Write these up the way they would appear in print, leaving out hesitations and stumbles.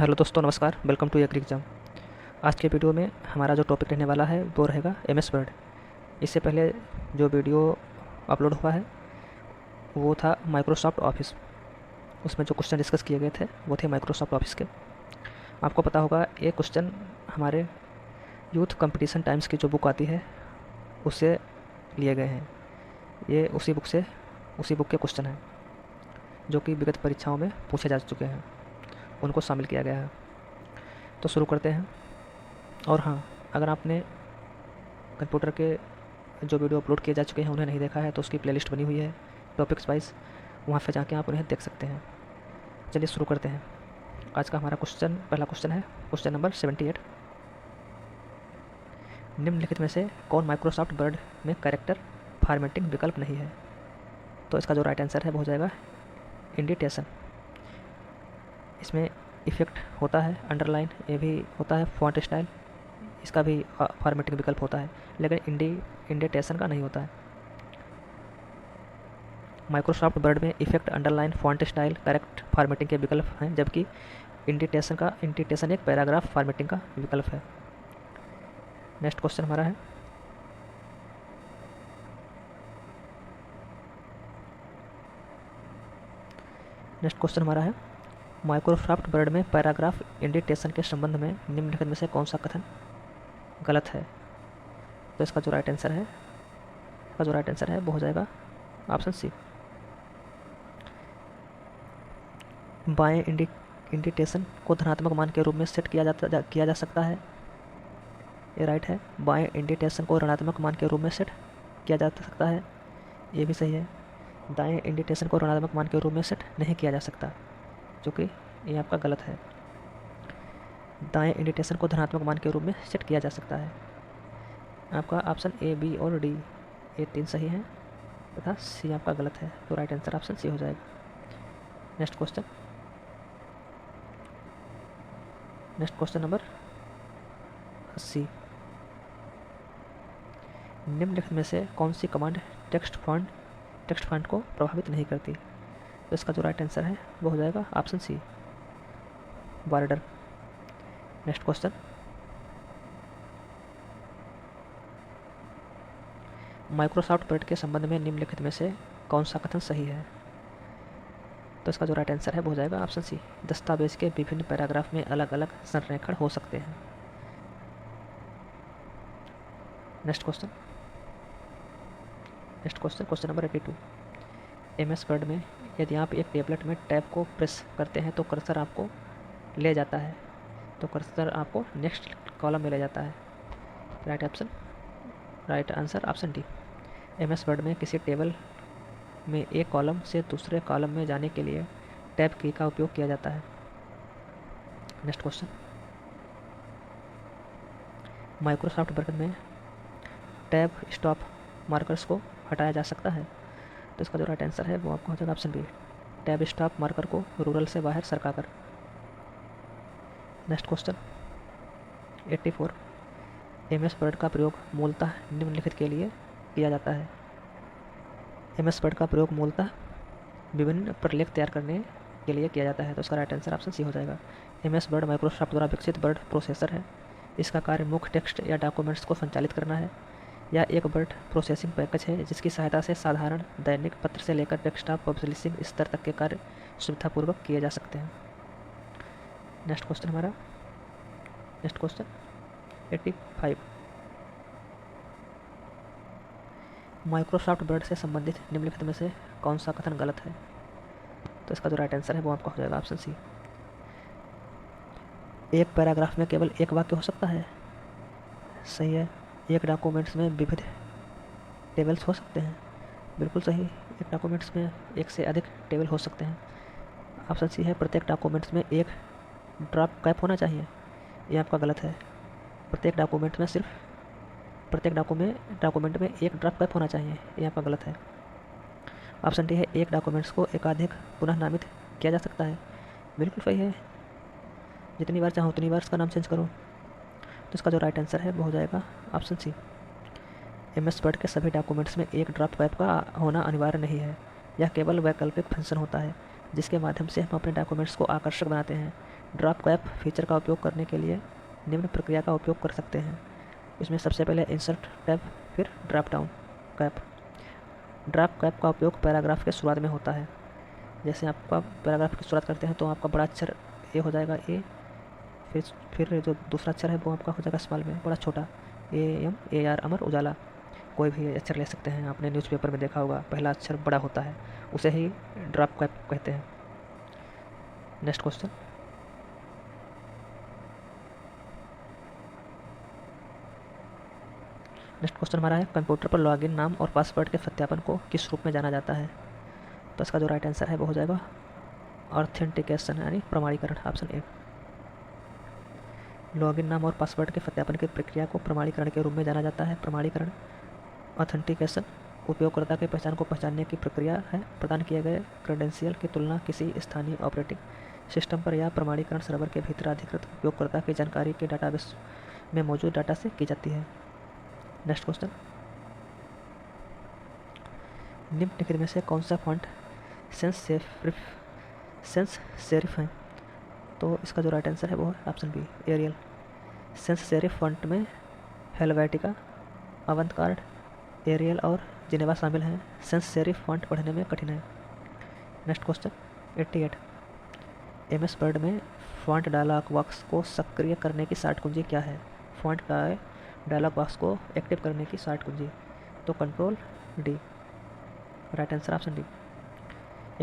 Hello दोस्तों, नमस्कार। Welcome to agri exam. आज के वीडियो में हमारा जो टॉपिक रहने वाला है वो रहेगा एमएस वर्ड। इससे पहले जो वीडियो अपलोड हुआ है वो था माइक्रोसॉफ्ट ऑफिस। उसमें जो क्वेश्चन डिस्कस किए गए थे वो थे माइक्रोसॉफ्ट ऑफिस के। आपको पता होगा ये क्वेश्चन हमारे यूथ कंपटीशन टाइम्स की जो बुक आती है उससे लिए गए हैं। ये उसी बुक के क्वेश्चन हैं जो कि विगत परीक्षाओं में पूछे जा चुके हैं, उनको शामिल किया गया है। तो शुरू करते हैं। और हाँ, अगर आपने कंप्यूटर के जो वीडियो अपलोड किए जा चुके हैं उन्हें नहीं देखा है तो उसकी प्लेलिस्ट बनी हुई है टॉपिक्स वाइज, वहाँ पे जाके आप उन्हें देख सकते हैं। चलिए शुरू करते हैं। आज का हमारा पहला क्वेश्चन है क्वेश्चन नंबर 78। निम्नलिखित में से कौन माइक्रोसॉफ्ट वर्ड में कैरेक्टर फॉर्मेटिंग विकल्प नहीं है? तो इसका जो राइट आंसर है वो हो जाएगा इंडेंटेशन। इसमें इफेक्ट होता है, अंडरलाइन, ये भी होता है, फॉन्ट स्टाइल, इसका भी फॉर्मेटिंग विकल्प होता है, लेकिन इंडेंटेशन का नहीं होता है। माइक्रोसॉफ्ट वर्ड में effect, underline, font style, correct formatting के विकल्प हैं, जबकि इंडेंटेशन एक पैराग्राफ फॉर्मेटिंग का विकल्प है। नेक्स्ट क्वेश्चन हमारा है माइक्रोसॉफ्ट वर्ड में पैराग्राफ इंडेंटेशन के संबंध में निम्नलिखित में से कौन सा कथन गलत है? तो इसका जो राइट आंसर है वो हो जाएगा ऑप्शन सी। बाएं इंडेंटेशन को धनात्मक मान के रूप में सेट किया जा सकता है, ये राइट है। बाएं इंडेंटेशन को ऋणात्मक मान के रूप में सेट किया जा सकता है, ये भी सही है। दाएं इंडेंटेशन को ऋणात्मक मान के रूप में सेट नहीं किया जा सकता, जो कि ये आपका गलत है। दाएं इंडेंटेशन को धनात्मक मान के रूप में सेट किया जा सकता है। आपका ऑप्शन ए, बी और डी, ये 3 सही हैं तथा सी आपका गलत है, तो राइट आंसर ऑप्शन सी हो जाएगा। Next question number 80। निम्नलिखित में से कौन सी कमांड टेक्स्ट फॉन्ट को प्रभावित नहीं करती? तो इसका जो राइट आंसर है वो हो जाएगा option C, border. Next question, Microsoft Word के संबंध में निम्नलिखित में से कौन सा कथन सही है? तो इसका जो राइट आंसर है वो हो जाएगा ऑप्शन सी, दस्तावेज के विभिन्न पैराग्राफ में अलग अलग संरेखण हो सकते हैं। Next question number 82। MS word में यदि आप एक टेबलेट में टैब को प्रेस करते हैं तो कर्सर आपको ले जाता है, तो कर्सर आपको नेक्स्ट कॉलम में ले जाता है। Right answer option D. MS word में किसी टेबल में एक कॉलम से दूसरे कॉलम में जाने के लिए टैब की का उपयोग किया जाता है। नेक्स्ट क्वेश्चन, माइक्रोसॉफ्ट वर्ड में टैब स्टॉप मार्कर्स को हटाया जा सकता है? तो इसका जो राइट आंसर है वो आपको हो जाएगा option B, tab stop marker को रूरल से बाहर सरका कर। Next question 84। एमएस वर्ड का प्रयोग मूलतः निम्नलिखित के लिए किया जाता है। एमएस वर्ड का प्रयोग मूलतः विभिन्न प्रलेख तैयार करने के लिए किया जाता है, तो इसका राइट आंसर ऑप्शन सी हो जाएगा। एमएस वर्ड माइक्रोसॉफ्ट द्वारा विकसित वर्ड प्रोसेसर है। इसका कार्य मुख्य टेक्स्ट या डॉक्यूमेंट्स को संचालित करना है। यह एक वर्ड प्रोसेसिंग पैकेज है जिसकी सहायता से साधारण दैनिक पत्र से लेकर डेस्कटॉप पब्लिशिंग स्तर तक के कार्य सुविधापूर्वक किए जा सकते हैं। Next question 85। माइक्रोसॉफ्ट वर्ड से संबंधित निम्नलिखित में से कौन सा कथन गलत है? तो इसका जो राइट आंसर है वो आपका हो जाएगा ऑप्शन सी, एक पैराग्राफ में केवल एक वाक्य हो सकता है, सही है। एक डॉक्यूमेंट्स में विविध टेबल्स हो सकते हैं, बिल्कुल सही। एक डॉक्यूमेंट्स में एक से अधिक टेबल हो सकते हैं, ऑप्शन सी है। प्रत्येक डॉक्यूमेंट्स में एक ड्रॉप कैप होना चाहिए, ये आपका गलत है। प्रत्येक डॉक्यूमेंट में एक ड्रॉप कैप होना चाहिए, ये आपका गलत है। ऑप्शन डी है, एक डॉक्यूमेंट्स को एकाधिक पुनः नामित किया जा सकता है, बिल्कुल सही है। जितनी बार चाहो उतनी बार इसका नाम चेंज करो, तो इसका जो राइट आंसर है वो हो जाएगा ऑप्शन सी। एमएस वर्ड के सभी डॉक्यूमेंट्स में एक ड्रॉप कैप का होना अनिवार्य नहीं है, यह केवल वैकल्पिक फंक्शन होता है जिसके माध्यम से हम अपने डॉक्यूमेंट्स को आकर्षक बनाते हैं। ड्रॉप कैप फीचर का उपयोग करने के लिए निम्न प्रक्रिया का उपयोग कर सकते हैं। इसमें सबसे पहले इंसर्ट टैब, फिर drop down cap. Drop cap का उपयोग पैराग्राफ के शुरुआत में होता है। जैसे आपका पैराग्राफ की शुरुआत करते हैं तो आपका बड़ा अक्षर ए हो जाएगा ए, फिर जो दूसरा अक्षर है वो आपका हो जाएगा स्मॉल में बड़ा छोटा AR अमर उजाला। कोई भी अक्षर ले सकते हैं, आपने न्यूज़पेपर में देखा होगा पहला अक्षर बड़ा होता है, उसे ही ड्रॉप कैप कहते हैं। नेक्स्ट क्वेश्चन, हमारा है कंप्यूटर पर लॉगिन नाम और पासवर्ड के सत्यापन को किस रूप में जाना जाता है? तो इसका जो राइट आंसर है वो हो जाएगा ऑथेंटिकेशन यानी प्रमाणीकरण, ऑप्शन ए। लॉगिन नाम और पासवर्ड के सत्यापन की प्रक्रिया को प्रमाणीकरण के रूप में जाना जाता है। प्रमाणीकरण ऑथेंटिकेशन उपयोगकर्ता की पहचान को पहचानने की प्रक्रिया है। प्रदान किए गए क्रेडेंशियल की तुलना किसी स्थानीय ऑपरेटिंग सिस्टम पर या प्रमाणीकरण सर्वर के भीतर अधिकृत उपयोगकर्ता की जानकारी के डाटाबेस में मौजूद डाटा से की जाती है। नेक्स्ट क्वेश्चन, निम्नलिखित में से कौन सा फॉन्ट सेंस सेरिफ है? तो इसका जो राइट आंसर है वो है option B, Arial. Sans serif font में हेलवेटिका, अवंतगार्ड, एरियल और जिनेवा शामिल हैं। सेंस सेरिफ फॉन्ट पढ़ने में कठिन है। नेक्स्ट क्वेश्चन 88, MS वर्ड में फॉन्ट डायलॉग बॉक्स को सक्रिय करने की शॉर्ट कुंजी क्या है? फॉन्ट का डायलॉग बॉक्स को एक्टिव करने की शॉर्ट कुंजी, तो control D, right answer option D.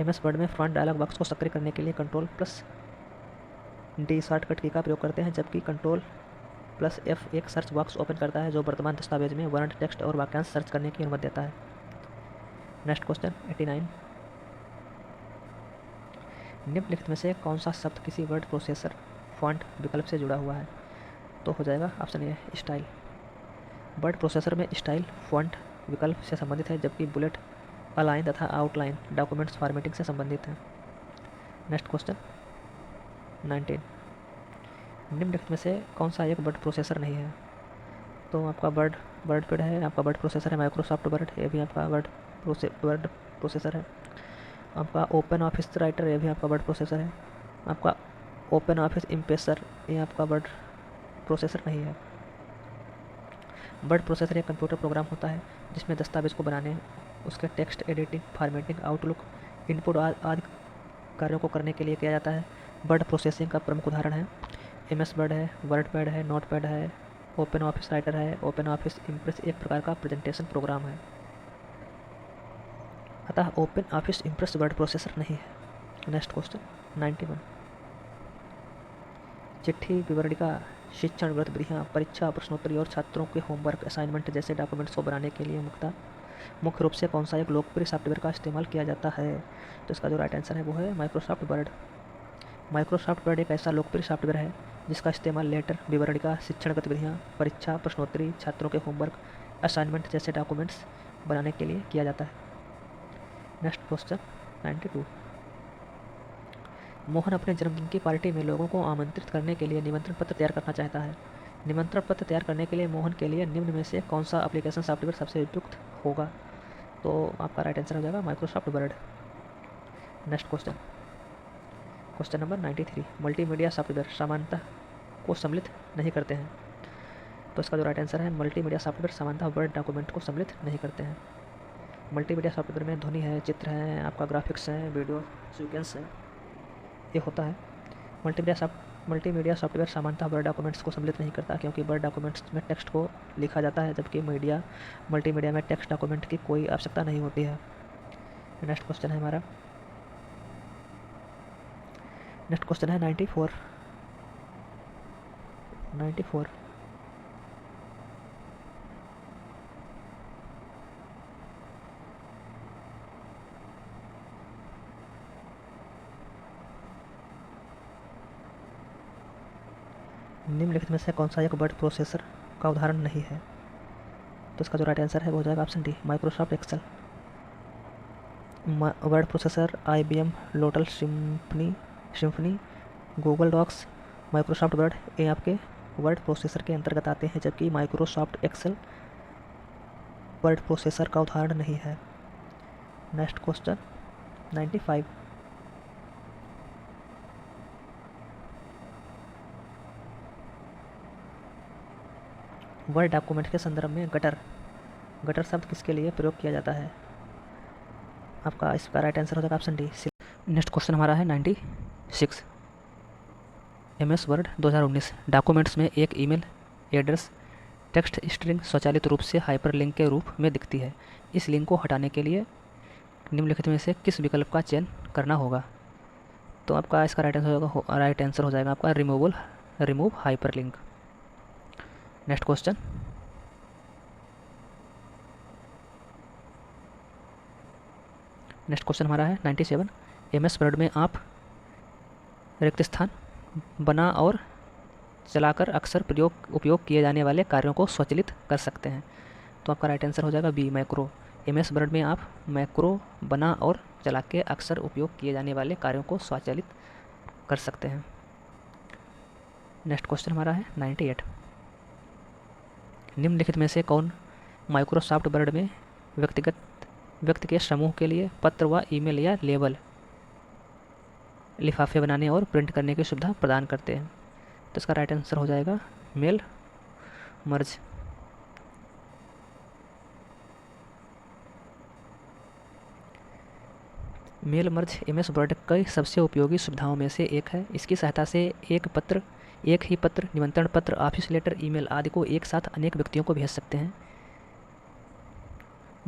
MS Word में फॉन्ट डायलॉग बॉक्स को सक्रिय करने के लिए कंट्रोल+D शॉर्टकट की का प्रयोग करते हैं, जबकि कंट्रोल+F एक सर्च बॉक्स ओपन करता है जो वर्तमान दस्तावेज में वर्ण, टेक्स्ट और वाक्यांश सर्च करने की अनुमति देता है। नेक्स्ट क्वेश्चन 89, निम्नलिखित में से कौन सा शब्द किसी वर्ड प्रोसेसर फॉन्ट विकल्प से जुड़ा हुआ है? तो हो जाएगा option A, style. Word processor में स्टाइल फॉन्ट विकल्प से संबंधित है, जबकि बुलेट, अलाइन तथा आउटलाइन डॉक्यूमेंट्स फॉर्मेटिंग से संबंधित है। नेक्स्ट क्वेश्चन 19, निम्नलिखित में से कौन सा एक वर्ड प्रोसेसर नहीं है? तो आपका वर्ड पैड है, आपका वर्ड प्रोसेसर है माइक्रोसॉफ्ट वर्ड, ये भी आपका वर्ड प्रोसेसर है। आपका ओपन ऑफिस राइटर, ये भी आपका वर्ड प्रोसेसर है। आपका ओपन ऑफिस इम्प्रेसर, ये आपका वर्ड प्रोसेसर नहीं है। वर्ड प्रोसेसर एक कंप्यूटर प्रोग्राम होता है जिसमें दस्तावेज को बनाने, उसके text editing, formatting, outlook, input आदि कार्यों को करने के लिए किया जाता है। वर्ड प्रोसेसिंग का प्रमुख उदाहरण है MS वर्ड है, वर्डपैड है, नोटपैड है, ओपन ऑफिस राइटर है। ओपन ऑफिस इम्प्रेस एक प्रकार का प्रेजेंटेशन प्रोग्राम है, अतः open office impress word processor नहीं है। नेक्स्ट क्वेश्चन 91, चिट्ठी, विवरणिका, शिक्षण गतिविधियाँ, परीक्षा प्रश्नोत्तरी और छात्रों के होमवर्क, असाइनमेंट जैसे डॉक्यूमेंट्स को बनाने के लिए मुख्य रूप से कौन सा एक लोकप्रिय सॉफ्टवेयर का इस्तेमाल किया जाता है? तो इसका जो राइट आंसर है वो है माइक्रोसॉफ्ट वर्ड। माइक्रोसॉफ्ट वर्ड एक ऐसा लोकप्रिय सॉफ्टवेयर है जिसका इस्तेमाल लेटर, विवरणिका, शिक्षण गतिविधियाँ, परीक्षा प्रश्नोत्तरी, छात्रों के होमवर्क, असाइनमेंट जैसे डॉक्यूमेंट्स बनाने के लिए किया जाता है। नेक्स्ट क्वेश्चन 92, मोहन अपने जन्मदिन की पार्टी में लोगों को आमंत्रित करने के लिए निमंत्रण पत्र तैयार करना चाहता है। निमंत्रण पत्र तैयार करने के लिए मोहन के लिए निम्न में से कौन सा एप्लीकेशन सॉफ्टवेयर सबसे उपयुक्त होगा? तो आपका राइट आंसर हो जाएगा Microsoft word. Next question number 93, multimedia software सामान्यतः को सम्मिलित नहीं करते हैं। तो इसका जो राइट आंसर है मल्टीमीडिया सॉफ्टवेयर सामान्यतः वर्ड डॉक्यूमेंट को सम्मिलित नहीं करते हैं। मल्टीमीडिया सॉफ्टवेयर में ध्वनि है, चित्र है, आपका ग्राफिक्स है, वीडियो सीक्वेंस है, ये होता है। मल्टीमीडिया सॉफ्टवेयर सामान्यतः वर्ड डॉक्यूमेंट्स को सम्मिलित नहीं करता, क्योंकि वर्ड डॉक्यूमेंट्स में टेक्स्ट को लिखा जाता है, जबकि मल्टीमीडिया में टेक्स्ट डॉक्यूमेंट की कोई आवश्यकता नहीं होती है। नेक्स्ट क्वेश्चन है 94। निम्नलिखित में से कौन सा एक वर्ड प्रोसेसर का उदाहरण नहीं है? तो इसका जो राइट आंसर है वो हो जाएगा option D, Microsoft Excel. Word processor IBM Lotus Symphony, Google Docs, Microsoft Word, ये आपके वर्ड प्रोसेसर के अंतर्गत आते हैं, जबकि माइक्रोसॉफ्ट एक्सेल वर्ड प्रोसेसर का उदाहरण नहीं है। नेक्स्ट क्वेश्चन 95, वर्ड डॉक्यूमेंट के संदर्भ में गटर शब्द किसके लिए प्रयोग किया जाता है? आपका इसका राइट आंसर हो जाएगा ऑप्शन डी। नेक्स्ट क्वेश्चन हमारा है 96। MS वर्ड 2019 डॉक्यूमेंट्स में एक ईमेल एड्रेस टेक्स्ट स्ट्रिंग स्वचालित रूप से हाइपरलिंक के रूप में दिखती है। इस लिंक को हटाने के लिए निम्नलिखित में से किस विकल्प का चयन करना होगा? तो आपका इसका राइट आंसर हो जाएगा आपका रिमूव हाइपरलिंक। नेक्स्ट क्वेश्चन हमारा है 97। MS वर्ड में आप रिक्त स्थान बना और चलाकर अक्सर उपयोग किए जाने वाले कार्यों को स्वचालित कर सकते हैं। तो आपका राइट आंसर हो जाएगा बी मैक्रो। MS वर्ड में आप मैक्रो बना और चला के अक्सर उपयोग किए जाने वाले कार्यों को स्वचालित कर सकते हैं। नेक्स्ट क्वेश्चन हमारा है 98। निम्नलिखित में से कौन माइक्रोसॉफ्ट वर्ड में व्यक्ति के समूह के लिए पत्र व ईमेल या लेबल लिफाफे बनाने और प्रिंट करने की सुविधा प्रदान करते हैं? तो इसका राइट आंसर हो जाएगा mail merge. Mail merge MS Word की सबसे उपयोगी सुविधाओं में से एक है। इसकी सहायता से एक ही पत्र, निमंत्रण पत्र, ऑफिस लेटर, ईमेल आदि को एक साथ अनेक व्यक्तियों को भेज सकते हैं।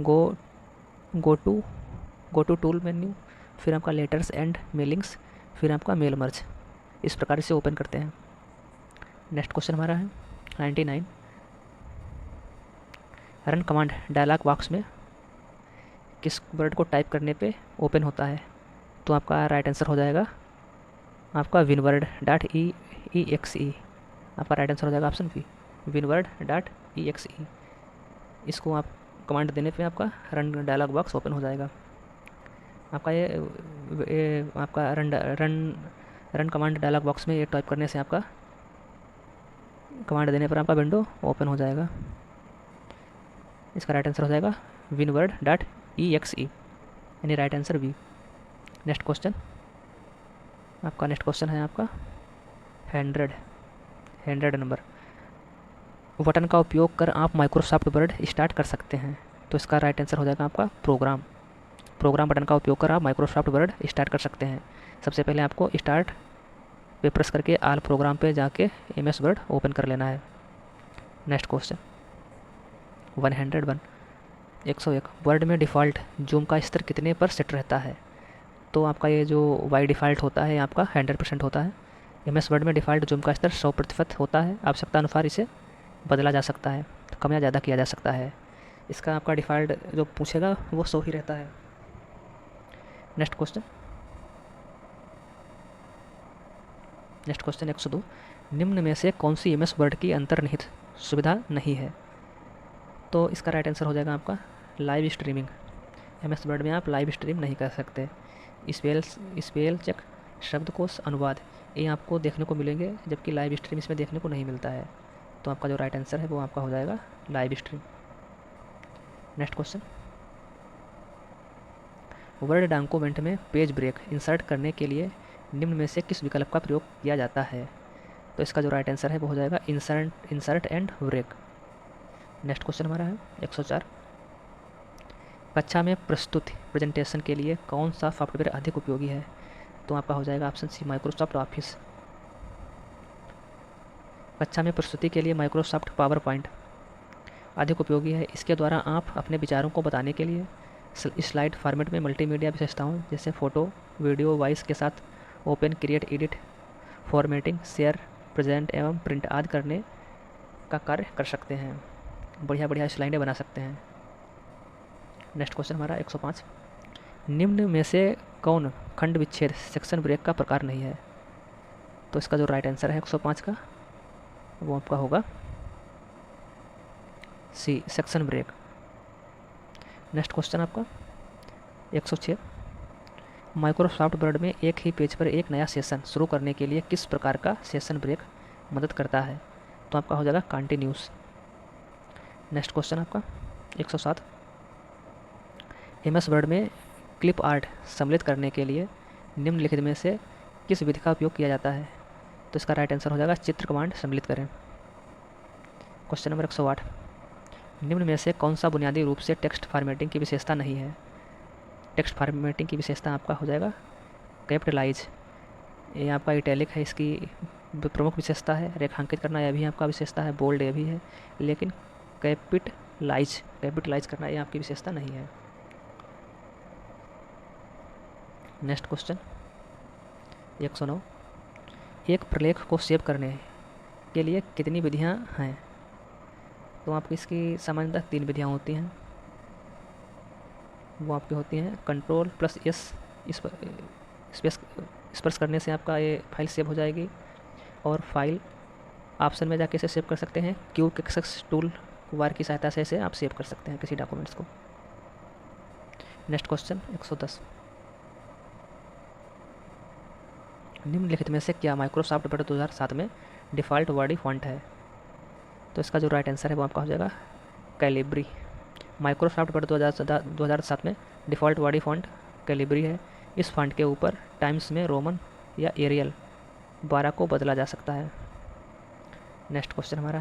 गो टू टूल मेन्यू, फिर आपका लेटर्स एंड मेलिंग्स, फिर आपका मेल मर्ज, इस प्रकार से ओपन करते हैं। नेक्स्ट क्वेश्चन हमारा है 99। रन कमांड डायलॉग बॉक्स में किस वर्ड को टाइप करने पे ओपन होता है? तो आपका राइट आंसर हो जाएगा आपका winword.exe। आपका राइट आंसर हो जाएगा ऑप्शन बी winword.exe। इसको आप कमांड देने पे आपका रन डायलॉग बॉक्स ओपन हो जाएगा। आपका ये आपका रन कमांड डायलॉग बॉक्स में ये टाइप करने से आपका कमांड देने पर आपका विंडो ओपन हो जाएगा। इसका राइट आंसर हो जाएगा winword.exe, यानी right answer B. Next question है आपका 100 नंबर। बटन का उपयोग कर आप माइक्रोसॉफ्ट वर्ड स्टार्ट कर सकते हैं। तो इसका राइट आंसर हो जाएगा आपका प्रोग्राम बटन का उपयोग कर आप माइक्रोसॉफ्ट वर्ड स्टार्ट कर सकते हैं। सबसे पहले आपको स्टार्ट पे प्रेस करके आल प्रोग्राम पे जाके MS वर्ड ओपन कर लेना है। नेक्स्ट क्वेश्चन 101 वर्ड में डिफ़ॉल्ट जूम का स्तर कितने पर सेट रहता है? तो आपका ये जो वाई डिफ़ॉल्ट होता है आपका 100% होता है। MS वर्ड में डिफ़ॉल्ट जूम का स्तर 100% होता है। आवश्यकता अनुसार इसे बदला जा सकता है, तो कम या ज़्यादा किया जा सकता है। इसका आपका डिफ़ॉल्ट जो पूछेगा वो 100 ही रहता है। Next question 102। निम्न में से कौन सी MS वर्ड की अंतर्निहित सुविधा नहीं है? तो इसका राइट आंसर हो जाएगा आपका लाइव स्ट्रीमिंग। MS वर्ड में आप लाइव स्ट्रीम नहीं कर सकते। स्पेल चेक, शब्दकोश, अनुवाद, ये आपको देखने को मिलेंगे, जबकि लाइव स्ट्रीम इसमें देखने को नहीं मिलता है। तो आपका जो राइट आंसर है वो आपका हो जाएगा live stream. Next question word document में पेज ब्रेक इंसर्ट करने के लिए निम्न में से किस विकल्प का प्रयोग किया जाता है? तो इसका जो राइट आंसर है वो हो जाएगा insert and break. Next question हमारा है 104। कक्षा में प्रस्तुति प्रेजेंटेशन के लिए कौन सा सॉफ्टवेयर अधिक उपयोगी है? तो आपका हो जाएगा ऑप्शन सी माइक्रोसॉफ्ट ऑफिस। कक्षा में प्रस्तुति के लिए माइक्रोसॉफ्ट पावर पॉइंट अधिक उपयोगी है। इसके द्वारा आप अपने विचारों को बताने के लिए स्लाइड फॉर्मेट में मल्टीमीडिया विशेषताओं जैसे फ़ोटो, वीडियो, वॉइस के साथ open, create, edit, formatting, share, present एवं प्रिंट आदि करने का कार्य कर सकते हैं। बढ़िया स्लाइडें बना सकते हैं। नेक्स्ट क्वेश्चन हमारा 105। निम्न में से कौन खंड विच्छेद सेक्शन ब्रेक का प्रकार नहीं है? तो इसका जो राइट आंसर है 105 का वो आपका होगा C section break. Next question आपका 106। माइक्रोसॉफ्ट वर्ड में एक ही पेज पर एक नया सेशन शुरू करने के लिए किस प्रकार का सेशन ब्रेक मदद करता है? तो आपका हो जाएगा कंटिन्यूस। नेक्स्ट क्वेश्चन आपका 107। MS वर्ड में क्लिप आर्ट सम्मिलित करने के लिए निम्नलिखित में से किस विधि का उपयोग किया जाता है? तो इसका राइट आंसर हो जाएगा चित्र कमांड सम्मिलित करें। क्वेश्चन नंबर 108, निम्न में से कौन सा बुनियादी रूप से टेक्स्ट फॉर्मेटिंग की विशेषता नहीं है? टेक्स्ट फॉर्मेटिंग की विशेषता आपका हो जाएगा कैपिटलाइज, ये आपका इटैलिक है, इसकी प्रमुख विशेषता है। रेखांकित करना यह भी आपका विशेषता है, बोल्ड ये भी है, लेकिन कैपिटलाइज करना ये आपकी विशेषता नहीं है। नेक्स्ट क्वेश्चन 109, एक प्रलेख को सेव करने के लिए कितनी विधियां हैं? तो आपकी इसकी सामान्यतः 3 विधियां होती हैं। वो आपकी होती हैं Ctrl+S, स्पर्श करने से आपका ये फाइल सेव हो जाएगी, और फाइल ऑप्शन में जाके इसे सेव कर सकते हैं। QXX टूल बार की सहायता से इसे आप सेव कर सकते हैं किसी डॉक्यूमेंट्स को। नेक्स्ट क्वेश्चन 110, निम्नलिखित में से क्या माइक्रोसॉफ्ट वर्ड 2007 में डिफ़ॉल्ट वर्ड फॉन्ट है? तो इसका जो राइट आंसर है वो आपका हो जाएगा कैलिब्री। माइक्रोसॉफ्ट वर्ड 2007 में डिफ़ॉल्ट वर्ड फॉन्ट कैलिब्री है। इस फॉन्ट के ऊपर टाइम्स में रोमन या एरियल 12 को बदला जा सकता है। नेक्स्ट क्वेश्चन हमारा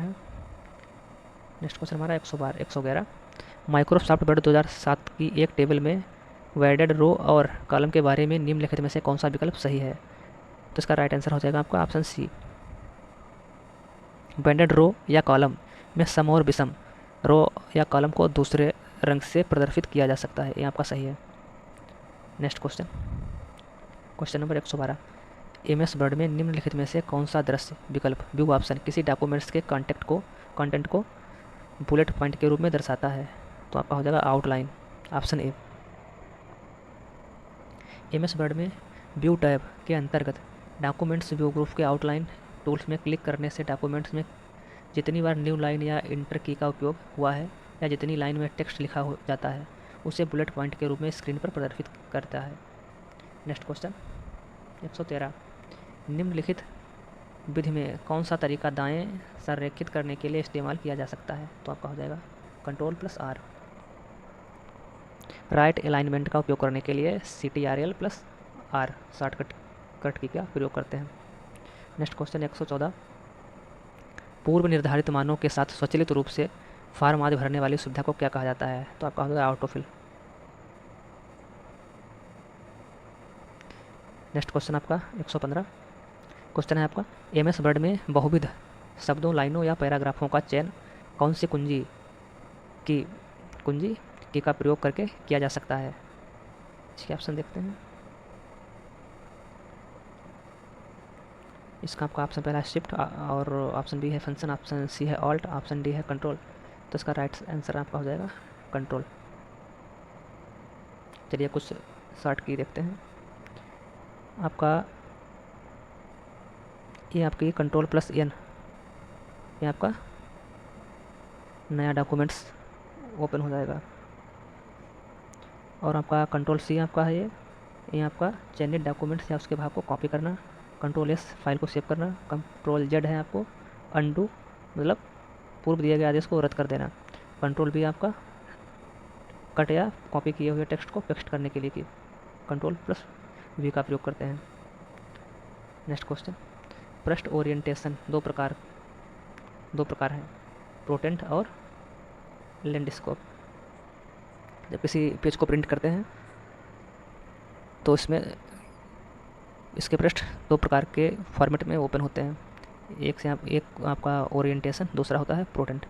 111, माइक्रोसॉफ्ट वर्ड 2007 की एक टेबल में वेडेड रो और कॉलम के बारे में निम्नलिखित में से कौन सा विकल्प सही है? तो इसका राइट आंसर हो जाएगा आपका ऑप्शन सी। वेडेड रो या कॉलम में सम और विषम रो या कॉलम को दूसरे रंग से प्रदर्शित किया जा सकता है, ये आपका सही है। Next question number 112, MS Word में निम्नलिखित में से कौन सा दृश्य विकल्प व्यू ऑप्शन किसी डॉक्यूमेंट्स के कंटेंट को बुलेट पॉइंट के रूप में दर्शाता है? तो आपका हो जाएगा outline, option A. MS Word में व्यू टैब के अंतर्गत डॉक्यूमेंट्स व्यू ग्रुप के आउटलाइन टूल्स में क्लिक करने से डॉक्यूमेंट्स में जितनी बार न्यू लाइन या इंटर की का उपयोग हुआ है या जितनी लाइन में टेक्स्ट लिखा हो जाता है उसे बुलेट पॉइंट के रूप में स्क्रीन पर प्रदर्शित करता है। नेक्स्ट क्वेश्चन 113, निम्नलिखित विधि में कौन सा तरीका दाएं संरेखित करने के लिए इस्तेमाल किया जा सकता है? तो आपका हो जाएगा Ctrl+R। राइट अलाइनमेंट का उपयोग करने के लिए CTRL+R शॉर्टकट की का प्रयोग करते हैं। नेक्स्ट क्वेश्चन 114, पूर्व निर्धारित मानों के साथ स्वचालित रूप से फॉर्म आदि भरने वाली सुविधा को क्या कहा जाता है? तो आपका हो जाएगा ऑटोफिल। नेक्स्ट क्वेश्चन आपका 115, क्वेश्चन है आपका MS वर्ड में बहुविध शब्दों, लाइनों या पैराग्राफों का चयन कौन सी कुंजी की का प्रयोग करके किया जा सकता है? इसके ऑप्शन देखते हैं। इसका आपका ऑप्शन पहला है शिफ्ट, और ऑप्शन बी है फंक्शन, ऑप्शन सी है ऑल्ट, ऑप्शन डी है कंट्रोल। तो इसका राइट आंसर आपका हो जाएगा कंट्रोल। चलिए कुछ शॉर्ट की देखते हैं। आपका ये आपकी Ctrl+N, ये आपका नया डॉक्यूमेंट्स ओपन हो जाएगा, और आपका Ctrl+C आपका है ये आपका चयनित डॉक्यूमेंट्स या उसके भाग को कॉपी करना। Ctrl+S फाइल को सेव करना। Ctrl+Z है आपको अनडू, मतलब पूर्व दिए गए आदेश को रद्द कर देना। Ctrl+V आपका कट या कॉपी किए हुए टेक्स्ट को पेस्ट करने के लिए की Ctrl+V का प्रयोग करते हैं। नेक्स्ट क्वेश्चन, पृष्ठ ओरिएंटेशन दो प्रकार है, प्रोटेंट और लैंडस्केप। जब किसी पेज को प्रिंट करते हैं तो इसमें इसके पृष्ठ दो प्रकार के फॉर्मेट में ओपन होते हैं। एक आपका ओरिएंटेशन, दूसरा होता है प्रोटेंट।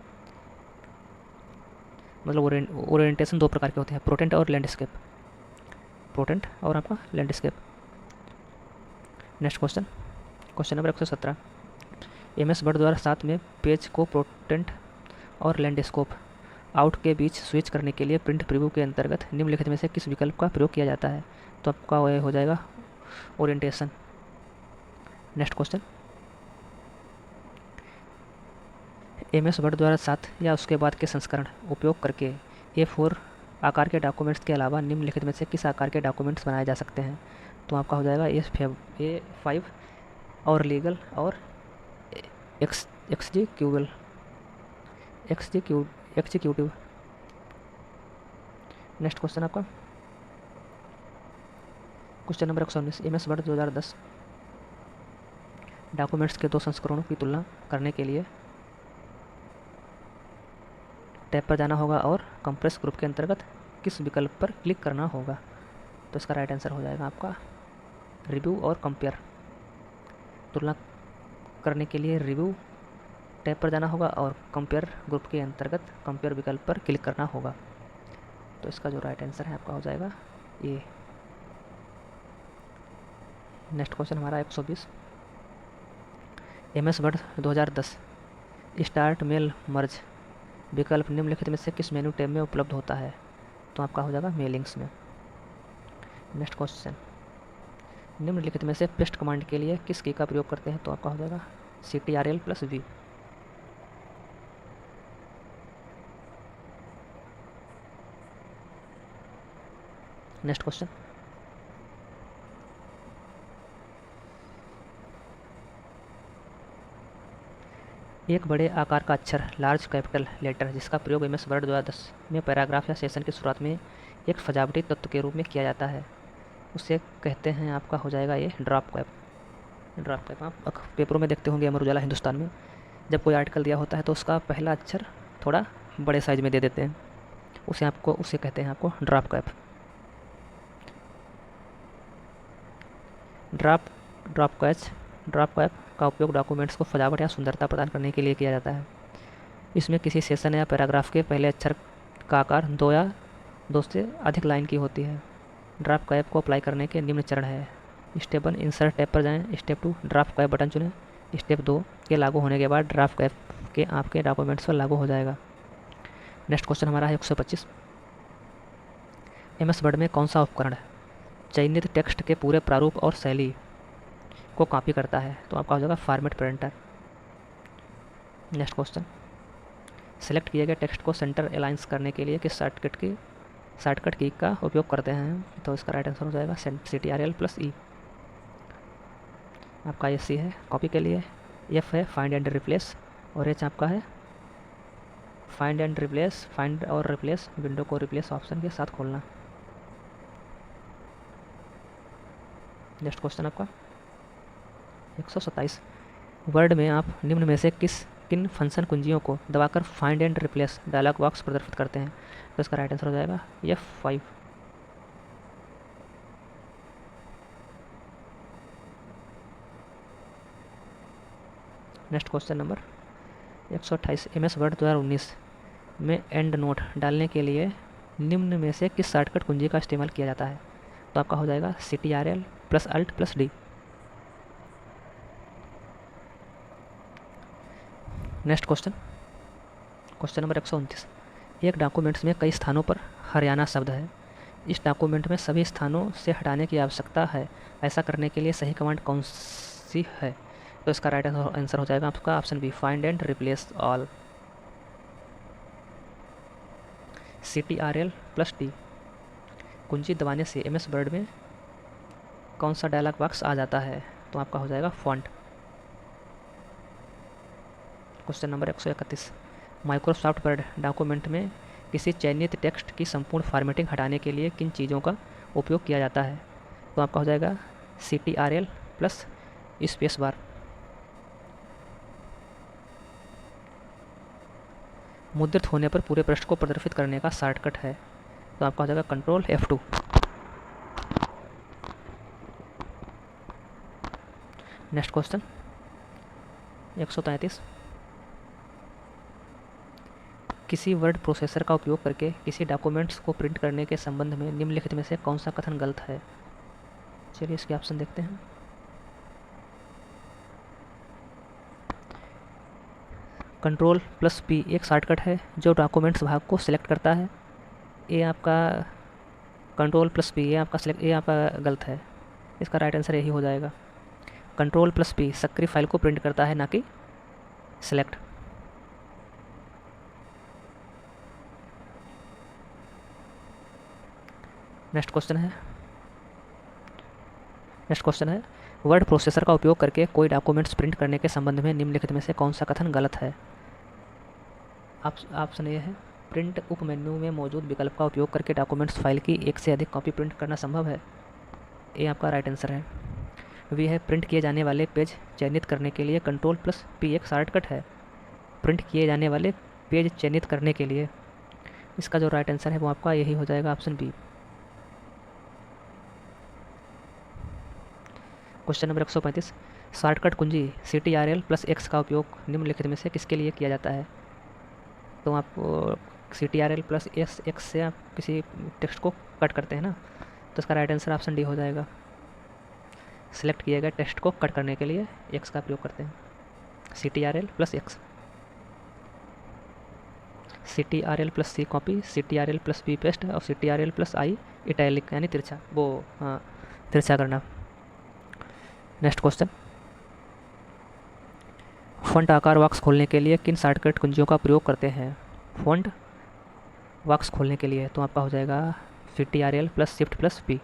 मतलब ओरिएंटेशन दो प्रकार के होते हैं, प्रोटेंट और लैंडस्केप। प्रोटेंट और आपका landscape. Next question number 117, MS word द्वारा साथ में पेज को प्रोटेंट और लैंडस्केप आउट के बीच स्विच करने के लिए प्रिंट प्रीव्यू के अंतर्गत निम्नलिखित में से किस विकल्प का प्रयोग किया जाता है? तो आपका वह हो जाएगा orientation. Next question, MS word द्वारा 7 या उसके बाद के संस्करण उपयोग करके A4 आकार के डॉक्यूमेंट्स के अलावा निम्नलिखित में से किस आकार के डॉक्यूमेंट्स बनाए जा सकते हैं? तो आपका हो जाएगा A5 और लीगल और एक्जीक्यूटिव। नेक्स्ट क्वेश्चन आपका question number 119, MS Word 2010 documents के दो संस्करणों की तुलना करने के लिए टैब पर जाना होगा और कंप्रेस ग्रुप के अंतर्गत किस विकल्प पर क्लिक करना होगा। तो इसका राइट आंसर हो जाएगा आपका रिव्यू और कंपेयर। तुलना करने के लिए रिव्यू टैब पर जाना होगा और कंपेयर ग्रुप के अंतर्गत कंपेयर विकल्प पर क्लिक करना होगा। तो इसका जो राइट आंसर है आपका हो जाएगा ये। नेक्स्ट क्वेश्चन हमारा 120। MS Word 2010 start mail merge विकल्प निम्नलिखित में से किस मेनू टैब में उपलब्ध होता है। तो आपका हो जाएगा मेलिंग्स में। नेक्स्ट क्वेश्चन, निम्नलिखित में से पेस्ट कमांड के लिए किस की का प्रयोग करते हैं। तो आपका हो जाएगा CTRL+V। नेक्स्ट क्वेश्चन, एक बड़े आकार का अक्षर लार्ज कैपिटल लेटर जिसका प्रयोग MS वर्ड 2010 में पैराग्राफ या सेशन की शुरुआत में एक सजावटी तत्व के रूप में किया जाता है, उसे कहते हैं। आपका हो जाएगा ये ड्रॉप कैप। ड्रॉप कैप आप पेपरों में देखते होंगे, अमर उजाला, हिंदुस्तान में जब कोई आर्टिकल दिया होता है तो उसका पहला अक्षर थोड़ा बड़े साइज में दे देते हैं, उसे कहते हैं आपको ड्रॉप कैप। ड्रॉप कैप का उपयोग डॉक्यूमेंट्स को सजावट या सुंदरता प्रदान करने के लिए किया जाता है। इसमें किसी सेशन या पैराग्राफ के पहले अक्षर का आकार 2 या 2 से अधिक लाइन की होती है। ड्रॉप कैप को अप्लाई करने के निम्न चरण है। स्टेप 1 इंसर्ट टैब पर जाएं। स्टेप 2 ड्रॉप कैप बटन चुनें। स्टेप 2 के लागू होने के बाद ड्रॉप कैप के आपके डॉक्यूमेंट्स पर लागू हो जाएगा। नेक्स्ट क्वेश्चन हमारा है 125। MS वर्ड में कौन सा उपकरण चयनित टेक्स्ट के पूरे प्रारूप और शैली को कॉपी करता है। तो आपका हो जाएगा format printer. Next question, select किए गए टेक्स्ट को सेंटर अलाइंस करने के लिए किस शॉर्टकट की का उपयोग करते हैं। तो इसका राइट आंसर हो जाएगा CTRL+E। आपका ये C है कॉपी के लिए, F है फाइंड एंड रिप्लेस, और H आपका है फाइंड और रिप्लेस विंडो को रिप्लेस ऑप्शन के साथ खोलना। नेक्स्ट क्वेश्चन आपका 127। वर्ड में आप निम्न में से किन फंक्शन कुंजियों को दबाकर find and replace dialog box प्रदर्शित करते हैं। तो इसका राइट आंसर हो जाएगा F5। Next question number 128। MS word 2019 में एंड नोट डालने के लिए निम्न में से किस शॉर्टकट कुंजी का इस्तेमाल किया जाता है। तो आपका हो जाएगा CTRL+Alt+D। Next question number 129। एक डॉक्यूमेंट्स में कई स्थानों पर हरियाणा शब्द है। इस डॉक्यूमेंट में सभी स्थानों से हटाने की आवश्यकता है। ऐसा करने के लिए सही कमांड कौन सी है। तो इसका राइट आंसर हो जाएगा आपका option B find and replace all. CTRL+D कुंजी दबाने से MS वर्ड में कौन सा डायलॉग बॉक्स आ जाता है। तो आपका हो जाएगा font. Question number 131। Microsoft word document में किसी चयनित टेक्स्ट की संपूर्ण फॉर्मेटिंग हटाने के लिए किन चीज़ों का उपयोग किया जाता है। तो आपका हो जाएगा CTRL+स्पेस बार। मुद्रित होने पर पूरे पृष्ठ को प्रदर्शित करने का शॉर्टकट है। तो आपका हो जाएगा कंट्रोल F2। Next question 133। किसी वर्ड प्रोसेसर का उपयोग करके किसी डॉक्यूमेंट्स को प्रिंट करने के संबंध में निम्नलिखित में से कौन सा कथन गलत है। चलिए इसके ऑप्शन देखते हैं। Ctrl+P एक शॉर्टकट है जो डॉक्यूमेंट्स भाग को सिलेक्ट करता है। ये आपका Ctrl+P ये आपका गलत है। इसका राइट आंसर यही हो जाएगा। Ctrl+P सक्रिय फाइल को प्रिंट करता है, ना कि सिलेक्ट। नेक्स्ट क्वेश्चन है वर्ड प्रोसेसर का उपयोग करके कोई डॉक्यूमेंट्स प्रिंट करने के संबंध में निम्नलिखित में से कौन सा कथन गलत है। ऑप्शन ए है प्रिंट उप मेन्यू में मौजूद विकल्प का उपयोग करके डॉक्यूमेंट्स फाइल की एक से अधिक कॉपी प्रिंट करना संभव है। ये आपका राइट आंसर है। वी है प्रिंट किए जाने वाले पेज चयनित करने के लिए Ctrl+P एक शॉर्टकट है। प्रिंट किए जाने वाले पेज चयनित करने के लिए इसका जो राइट आंसर है वो आपका यही हो जाएगा, option B. Question number 135, shortcut कुंजी CTRL प्लस एक्स का उपयोग निम्नलिखित में से किसके लिए किया जाता है? तो आप CTRL प्लस एक्स से आप किसी टेक्स्ट को कट करते हैं ना, तो इसका राइट आंसर ऑप्शन डी हो जाएगा। सिलेक्ट किए गए टेक्स्ट को कट करने के लिए एक्स का प्रयोग करते हैं, CTRL plus X. CTRL plus C copy, CTRL plus B paste और CTRL प्लस आई इटैलिक यानी तिरछा, वो हाँ तिरछा करना। नेक्स्ट क्वेश्चन, फ़ॉन्ट आकार बॉक्स खोलने के लिए किन शॉर्टकट कुंजियों का प्रयोग करते हैं? फ़ॉन्ट बॉक्स खोलने के लिए तो आपका हो जाएगा CTRL plus shift plus P.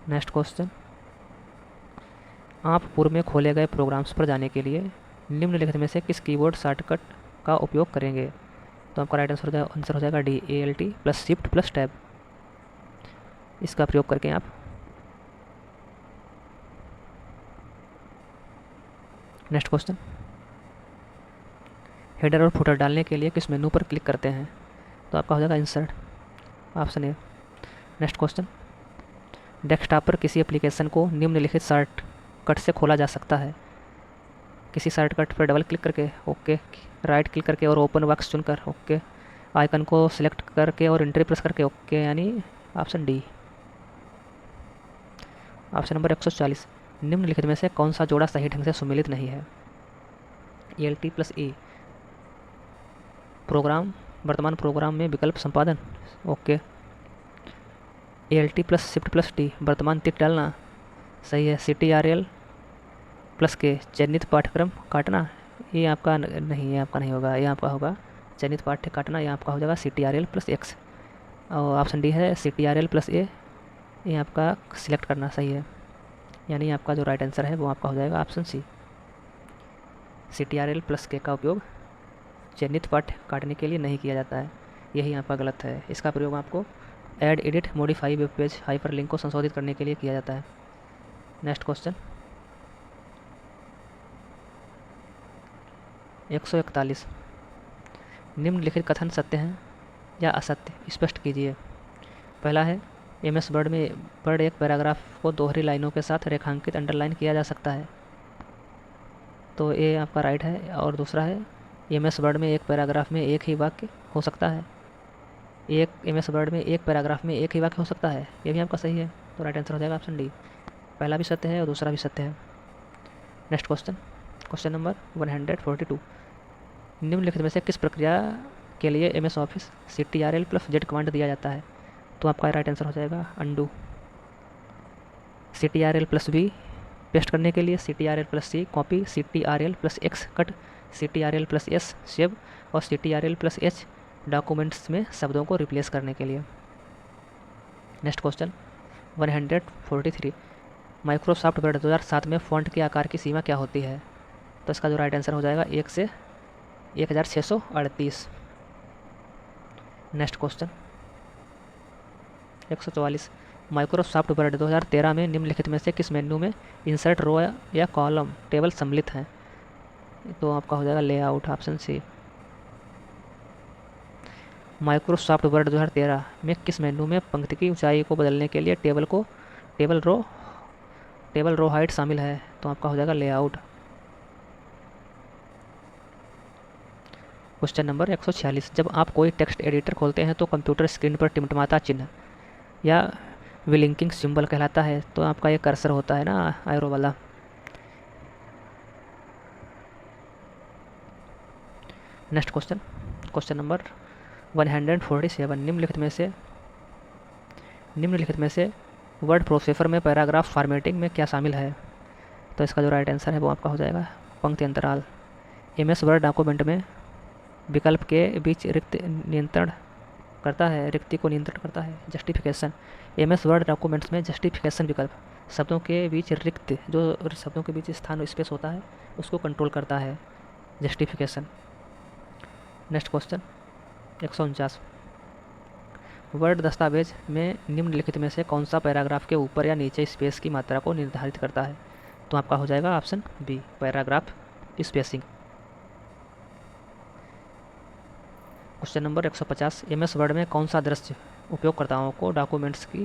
Next question, आप पूर्व में खोले गए प्रोग्राम्स पर जाने के लिए निम्नलिखित में से किस कीबोर्ड शॉर्टकट का उपयोग करेंगे? तो आपका राइट आंसर हो जाएगा D, ALT plus shift plus tab. इसका प्रयोग करके आप नेक्स्ट क्वेश्चन, हेडर और फुटर डालने के लिए किस मेनू पर क्लिक करते हैं? तो आपका हो जाएगा insert, option A. Next question, desktop पर किसी एप्लीकेशन को निम्नलिखित शॉर्टकट से खोला जा सकता है? किसी शॉर्टकट पर डबल क्लिक करके, ओके, राइट क्लिक करके और ओपन बॉक्स चुनकर, ओके, आइकन को सिलेक्ट करके और एंट्री प्रेस करके, ओके, यानी ऑप्शन डी। ऑप्शन नंबर 140, निम्नलिखित में से कौन सा जोड़ा सही ढंग से सुमेलित नहीं है? ELT प्लस ए, प्रोग्राम वर्तमान प्रोग्राम में विकल्प संपादन, okay. ALT plus shift plus T, वर्तमान तिथ डालना, सही है। CTRL प्लस के, चयनित पाठ्यक्रम काटना, ये आपका नहीं, ये आपका नहीं होगा, ये आपका होगा चयनित पाठ्य काटना, ये आपका हो जाएगा CTRL प्लस एक्स। और ऑप्शन डी है CTRL प्लस ए, ये आपका सिलेक्ट करना, सही है। यानी आपका जो राइट आंसर है वो आपका हो जाएगा ऑप्शन सी। CTRL प्लस के का उपयोग चयनित पाठ काटने के लिए नहीं किया जाता है, यही आपका गलत है। इसका प्रयोग आपको add, edit, modify web page, hyper link को संशोधित करने के लिए किया जाता है। नेक्स्ट क्वेश्चन, 141, निम्नलिखित कथन सत्य हैं या असत्य, स्पष्ट कीजिए। पहला है, MS वर्ड में एक पैराग्राफ को दोहरी लाइनों के साथ रेखांकित अंडरलाइन किया जा सकता है, तो ये आपका राइट है। और दूसरा है, MS वर्ड में एक पैराग्राफ में एक ही वाक्य हो सकता है, MS वर्ड में एक पैराग्राफ में एक ही वाक्य हो सकता है, ये भी आपका सही है। तो राइट आंसर हो जाएगा ऑप्शन डी, पहला भी सत्य है और दूसरा भी सत्य है। नेक्स्ट क्वेश्चन, क्वेश्चन नंबर 142, निम्नलिखित में से किस प्रक्रिया के लिए MS office CTRL plus Z command दिया जाता है? तो आपका राइट आंसर हो जाएगा undo. CTRL plus V paste करने के लिए, CTRL plus C copy, CTRL plus X cut, CTRL plus S save और CTRL प्लस H डॉक्यूमेंट्स में शब्दों को रिप्लेस करने के लिए। नेक्स्ट क्वेश्चन 143, माइक्रोसॉफ्ट वर्ड 2007 में फ़ॉन्ट के आकार की सीमा क्या होती है? तो इसका जो राइट आंसर हो जाएगा 1 से 1638। नेक्स्ट क्वेश्चन 144, माइक्रोसॉफ्ट वर्ड 2013 में निम्नलिखित में से किस मेन्यू में इंसर्ट रो या कॉलम टेबल सम्मिलित हैं? तो आपका हो जाएगा layout, option C. Microsoft Word 2013 में किस मेन्यू में पंक्ति की ऊंचाई को बदलने के लिए टेबल रो हाइट शामिल है? तो आपका हो जाएगा लेआउट। क्वेश्चन नंबर 146, जब आप कोई टेक्स्ट एडिटर खोलते हैं तो कंप्यूटर स्क्रीन पर टिमटिमाता चिन्ह या विलिंकिंग सिंबल कहलाता है, तो आपका ये कर्सर होता है ना एरो वाला। नेक्स्ट क्वेश्चन, क्वेश्चन नंबर 147, निम्नलिखित में से वर्ड प्रोसेसर में पैराग्राफ फॉर्मेटिंग में क्या शामिल है? तो इसका जो राइट आंसर है वो आपका हो जाएगा पंक्ति अंतराल। MS वर्ड डॉक्यूमेंट में विकल्प के बीच रिक्ति को नियंत्रण करता है। जस्टिफिकेशन, MS वर्ड डॉक्यूमेंट्स में जस्टिफिकेशन विकल्प शब्दों के बीच रिक्त, जो शब्दों के बीच स्थान स्पेस होता है उसको कंट्रोल करता है, जस्टिफिकेशन। नेक्स्ट क्वेश्चन 149, वर्ड दस्तावेज में निम्नलिखित में से कौन सा पैराग्राफ के ऊपर या नीचे स्पेस की मात्रा को निर्धारित करता है? तो आपका हो जाएगा option B, paragraph spacing. Question number 150, MS Word में कौन सा दृश्य उपयोगकर्ताओं को डॉक्यूमेंट्स की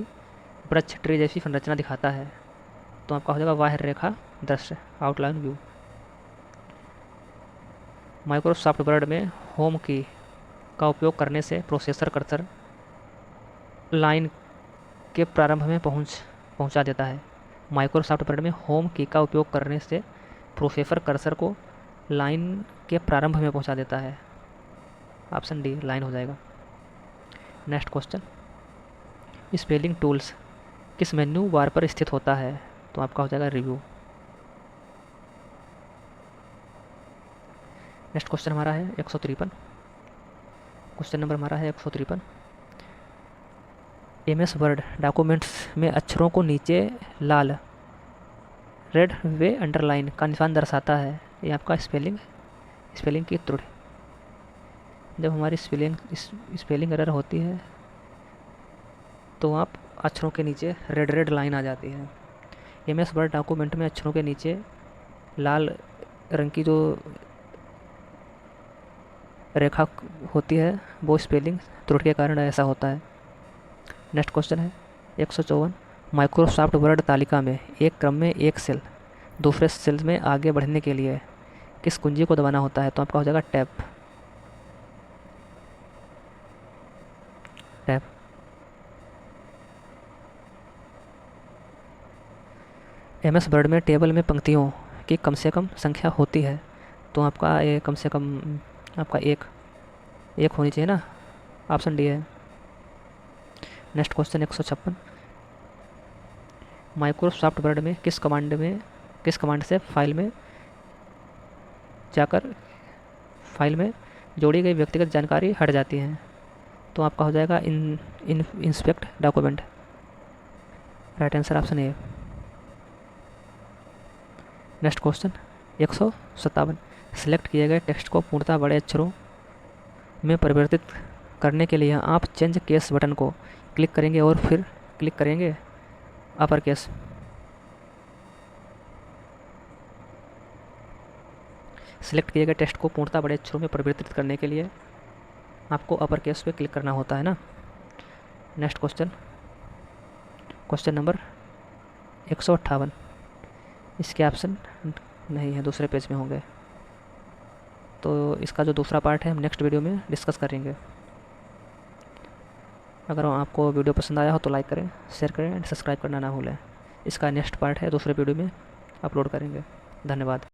वृक्ष ट्री जैसी संरचना दिखाता है? तो आपका हो जाएगा बाह्य रेखा दृश्य, आउटलाइन व्यू। माइक्रोसॉफ्ट वर्ड में होम की का उपयोग करने से प्रोसेसर कर्सर लाइन के प्रारंभ में पहुंचा देता है। माइक्रोसॉफ्ट वर्ड में होम की का उपयोग करने से प्रोसेसर कर्सर को लाइन के प्रारंभ में पहुंचा देता है। ऑप्शन डी लाइन हो जाएगा। नेक्स्ट क्वेश्चन, स्पेलिंग टूल्स किस मेन्यू बार पर स्थित होता है? तो आपका हो जाएगा रिव्यू। नेक्स्ट क्वेश्चन हमारा है 153। क्वेश्चन नंबर हमारा है 153। MS वर्ड डॉक्यूमेंट्स में अक्षरों को नीचे लाल रेड वे अंडरलाइन का निशान दर्शाता है। ये आपका स्पेलिंग की त्रुटि। जब हमारी स्पेलिंग एरर होती है तो आप अक्षरों के नीचे रेड लाइन आ जाती है। MS वर्ड डॉक्यूमेंट में अक्षरों के नीचे लाल रंग की जो रेखा होती है वो स्पेलिंग त्रुटि के कारण ऐसा होता है। नेक्स्ट क्वेश्चन है 154। माइक्रोसॉफ्ट वर्ड तालिका में एक क्रम में एक सेल दूसरे सेल में आगे बढ़ने के लिए किस कुंजी को दबाना होता है? तो आपका हो जाएगा टैब। MS वर्ड में टेबल में पंक्तियों की कम से कम संख्या होती है। तो आपका ये कम से कम आपका एक होनी चाहिए ना। ऑप्शन डी है। Next question 156। माइक्रोसॉफ्ट वर्ड में किस कमांड से फाइल में जोड़ी गई व्यक्तिगत जानकारी हट जाती है? तो आपका हो जाएगा inspect document. Right answer option A. Next question 157। Select किए गए टेक्स्ट को पूर्णतः बड़े अक्षरों में परिवर्तित करने के लिए आप चेंज केस बटन को क्लिक करेंगे और फिर क्लिक करेंगे अपर केस। सिलेक्ट किए गए टेक्स्ट को पूर्णतः बड़े अक्षरों में परिवर्तित करने के लिए आपको अपर केस पे क्लिक करना होता है ना। Next question number 158। इसके ऑप्शन नहीं है, दूसरे पेज में होंगे। तो इसका जो दूसरा पार्ट है हम नेक्स्ट वीडियो में डिस्कस करेंगे। अगर आपको वीडियो पसंद आया हो तो लाइक करें, शेयर करें एंड सब्सक्राइब करना ना भूलें। इसका नेक्स्ट पार्ट है दूसरे वीडियो में अपलोड करेंगे। धन्यवाद।